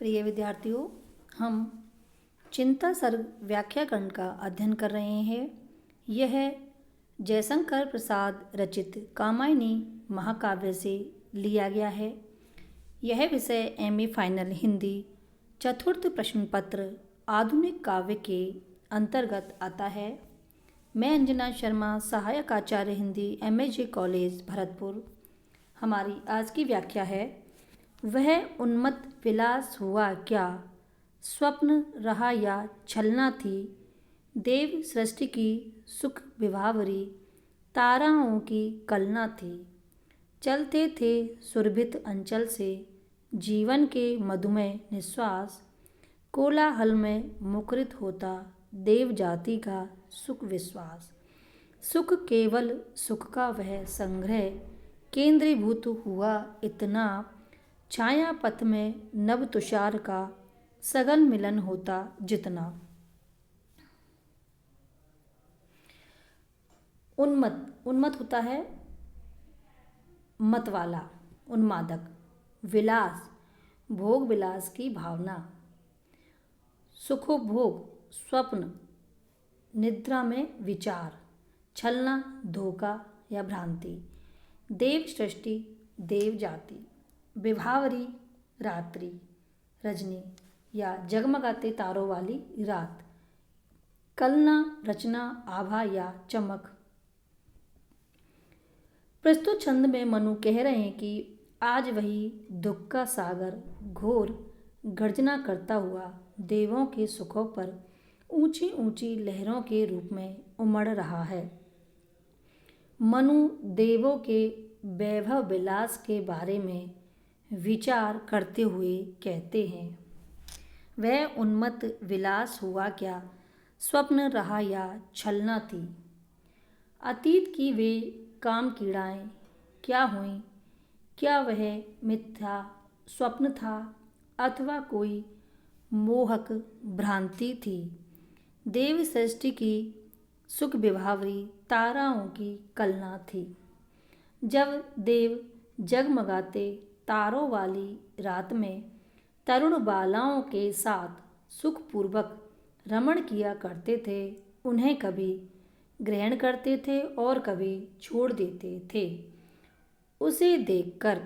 प्रिय विद्यार्थियों, हम चिंता सर्ग व्याख्याकरण का अध्ययन कर रहे हैं। यह जयशंकर प्रसाद रचित कामायनी महाकाव्य से लिया गया है। यह विषय एमए फाइनल हिंदी चतुर्थ प्रश्न पत्र आधुनिक काव्य के अंतर्गत आता है। मैं अंजना शर्मा, सहायक आचार्य हिंदी, एमएजे कॉलेज भरतपुर। हमारी आज की व्याख्या है, वह उन्मत्त विलास हुआ क्या, स्वप्न रहा या छलना थी, देव सृष्टि की सुख विभावरी, ताराओं की कलना थी। चलते थे सुरभित अंचल से जीवन के मधुमय निश्वास, कोलाहल में मुखरित होता देव जाति का सुख विश्वास। सुख केवल सुख का वह संग्रह, केंद्रीभूत हुआ इतना, छाया पथ में नभ तुषार का सघन मिलन होता जितना। उन्मत्त होता है मत वाला, उन्मादक। विलास, भोग विलास की भावना। सुखोपभोग, स्वप्न, निद्रा में विचार। छलना, धोखा या भ्रांति। देव सृष्टि, देव जाति। विभावरी, रात्रि, रजनी या जगमगाते तारों वाली रात। कलना, रचना, आभा या चमक। प्रस्तुत छंद में मनु कह रहे हैं कि आज वही दुख का सागर घोर गर्जना करता हुआ देवों के सुखों पर ऊंची ऊंची लहरों के रूप में उमड़ रहा है। मनु देवों के वैभव विलास के बारे में विचार करते हुए कहते हैं, वह उन्मत्त विलास हुआ क्या, स्वप्न रहा या छलना थी। अतीत की वे काम कीड़ाएँ क्या हुईं, क्या वह मिथ्या स्वप्न था अथवा कोई मोहक भ्रांति थी। देव सृष्टि की सुख विभावरी, ताराओं की कलना थी। जब देव जगमगाते तारों वाली रात में तरुण बालाओं के साथ सुखपूर्वक रमण किया करते थे, उन्हें कभी ग्रहण करते थे और कभी छोड़ देते थे। उसे देखकर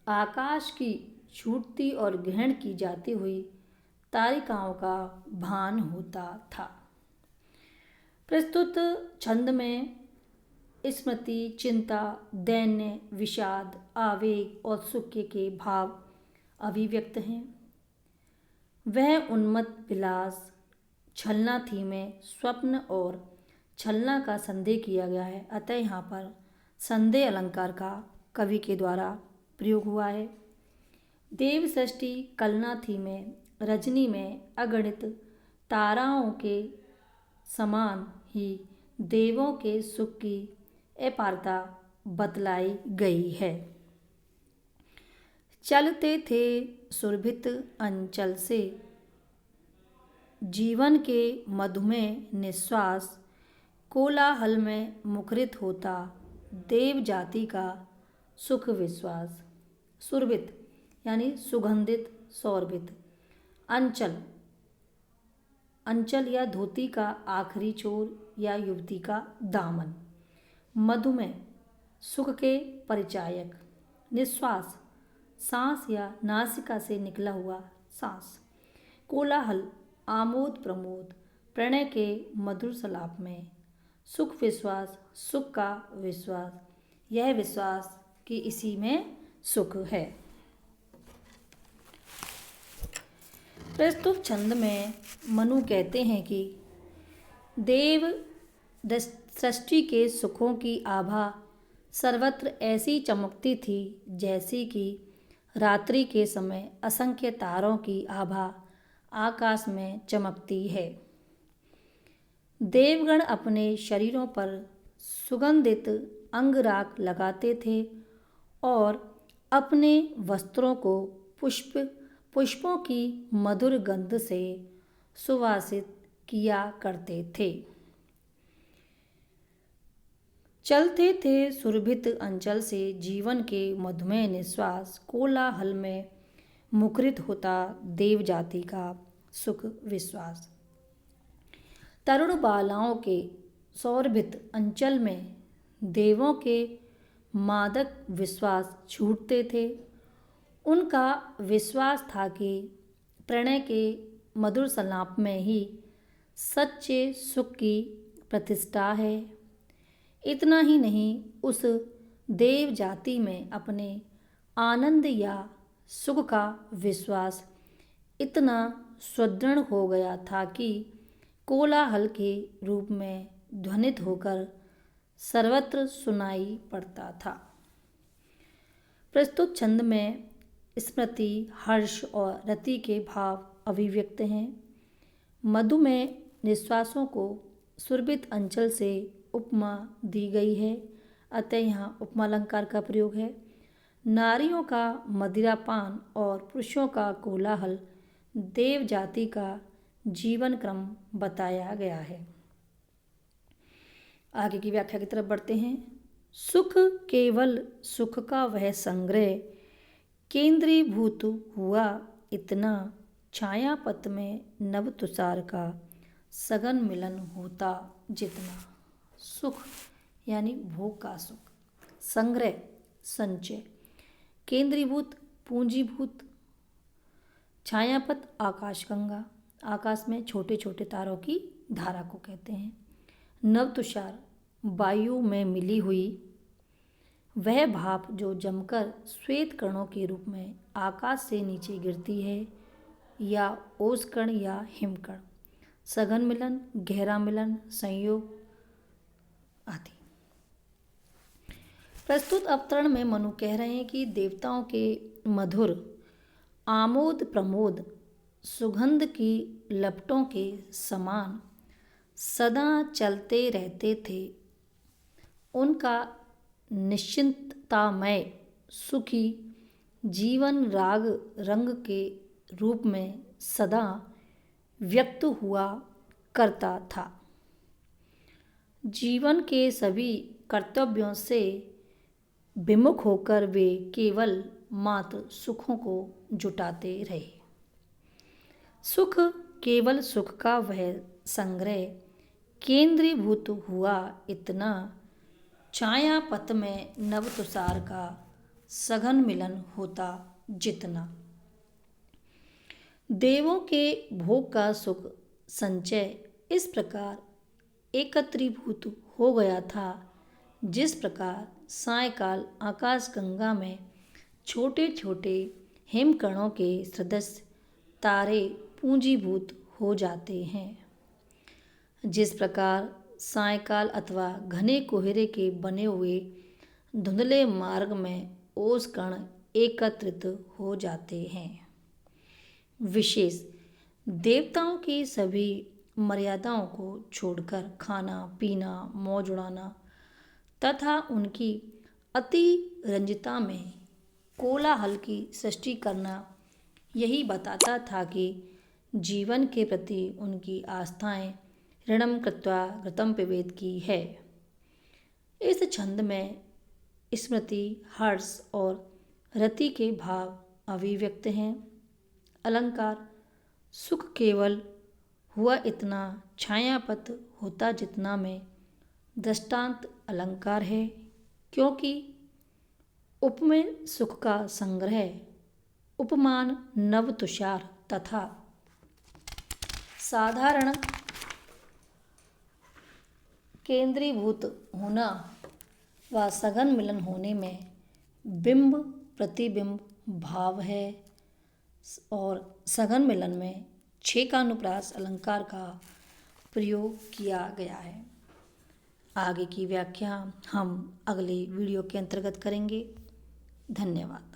आकाश की छूटती और ग्रहण की जाती हुई तारिकाओं का भान होता था। प्रस्तुत छंद में स्मृति, चिंता, दैन्य, विषाद, आवेग और सुख के भाव अभिव्यक्त हैं। वह उन्मत्त विलास छलना थी में स्वप्न और छलना का संदेह किया गया है, अतः यहाँ पर संदेह अलंकार का कवि के द्वारा प्रयोग हुआ है। देव सृष्टि कलना थी में रजनी में अगणित ताराओं के समान ही देवों के सुख की अपारता बतलाई गई है। चलते थे सुरभित अंचल से जीवन के मधुमय निश्वास, कोलाहल में मुखरित होता देव जाति का सुख विश्वास। सुरभित यानी सुगंधित, सौरभित। अंचल, अंचल या धोती का आखिरी छोर या युवती का दामन। मधुमय, सुख के परिचायक। निश्वास, सांस या नासिका से निकला हुआ सांस। कोलाहल, आमोद प्रमोद, प्रणय के मधुर सलाप में। सुख विश्वास, सुख का विश्वास, यह विश्वास कि इसी में सुख है। प्रस्तुत छंद में मनु कहते हैं कि देव सृष्टि के सुखों की आभा सर्वत्र ऐसी चमकती थी जैसी कि रात्रि के समय असंख्य तारों की आभा आकाश में चमकती है। देवगण अपने शरीरों पर सुगंधित अंगराग लगाते थे और अपने वस्त्रों को पुष्पों की मधुर गंध से सुवासित किया करते थे। चलते थे सुरभित अंचल से जीवन के मधुमय निश्वास, कोलाहल में मुखरित होता देव जाति का सुख विश्वास। तरुण बालाओं के सौरभित अंचल में देवों के मादक विश्वास छूटते थे। उनका विश्वास था कि प्रणय के मधुर संलाप में ही सच्चे सुख की प्रतिष्ठा है। इतना ही नहीं, उस देव जाति में अपने आनंद या सुख का विश्वास इतना सुदृढ़ हो गया था कि कोलाहल के रूप में ध्वनित होकर सर्वत्र सुनाई पड़ता था। प्रस्तुत छंद में स्मृति, हर्ष और रति के भाव अभिव्यक्त हैं। मधु में निश्वासों को सुरभित अंचल से उपमा दी गई है, अतः यहाँ उपमा अलंकार का प्रयोग है। नारियों का मदिरापान और पुरुषों का कोलाहल देव जाति का जीवन क्रम बताया गया है। आगे की व्याख्या की तरफ बढ़ते हैं। सुख केवल सुख का वह संग्रह, केंद्रीभूत हुआ इतना, छायापथ में नव तुषार का सघन मिलन होता जितना। सुख यानी भोग का सुख, संग्रह संचय, केंद्रीभूत पूंजीभूत, छायापथ आकाशगंगा, आकाश में छोटे छोटे तारों की धारा को कहते हैं। नव तुषार वायु में मिली हुई वह भाप जो जमकर श्वेत कणों के रूप में आकाश से नीचे गिरती है, या ओसकण या हिमकण, सघन मिलन, गहरा मिलन, संयोग आदि। प्रस्तुत अवतरण में मनु कह रहे हैं कि देवताओं के मधुर आमोद प्रमोद सुगंध की लपटों के समान सदा चलते रहते थे। उनका निश्चिंततामय सुखी जीवन राग रंग के रूप में सदा व्यक्त हुआ करता था। जीवन के सभी कर्तव्यों से विमुख होकर वे केवल मात्र सुखों को जुटाते रहे। सुख केवल सुख का वह संग्रह, केंद्रीभूत हुआ इतना, छायापथ में नव तुषार का सघन मिलन होता जितना। देवों के भोग का सुख संचय इस प्रकार एकत्रीभूत हो गया था, जिस प्रकार सायकाल आकाशगंगा में छोटे छोटे हिमकणों के सदृश तारे पूंजीभूत हो जाते हैं। जिस प्रकार सायकाल अथवा घने कोहरे के बने हुए धुंधले मार्ग में ओस कण एकत्रित हो जाते हैं। विशेष देवताओं की सभी मर्यादाओं को छोड़कर खाना पीना, मौज उड़ाना तथा उनकी अति रंजिता में कोलाहल की सृष्टि करना यही बताता था कि जीवन के प्रति उनकी आस्थाएं ऋणम कृत्वा घृतम पिबेत की है। इस छंद में स्मृति, हर्ष और रति के भाव अभिव्यक्त हैं। अलंकार सुख केवल हुआ इतना, छायापथ होता जितना में दृष्टांत अलंकार है, क्योंकि उपमेय सुख का संग्रह, उपमान नव तुषार तथा साधारण केंद्रीभूत होना व सघन मिलन होने में बिंब प्रतिबिंब भाव है, और सघन मिलन में छेकानुप्रास अलंकार का प्रयोग किया गया है। आगे की व्याख्या हम अगले वीडियो के अंतर्गत करेंगे। धन्यवाद।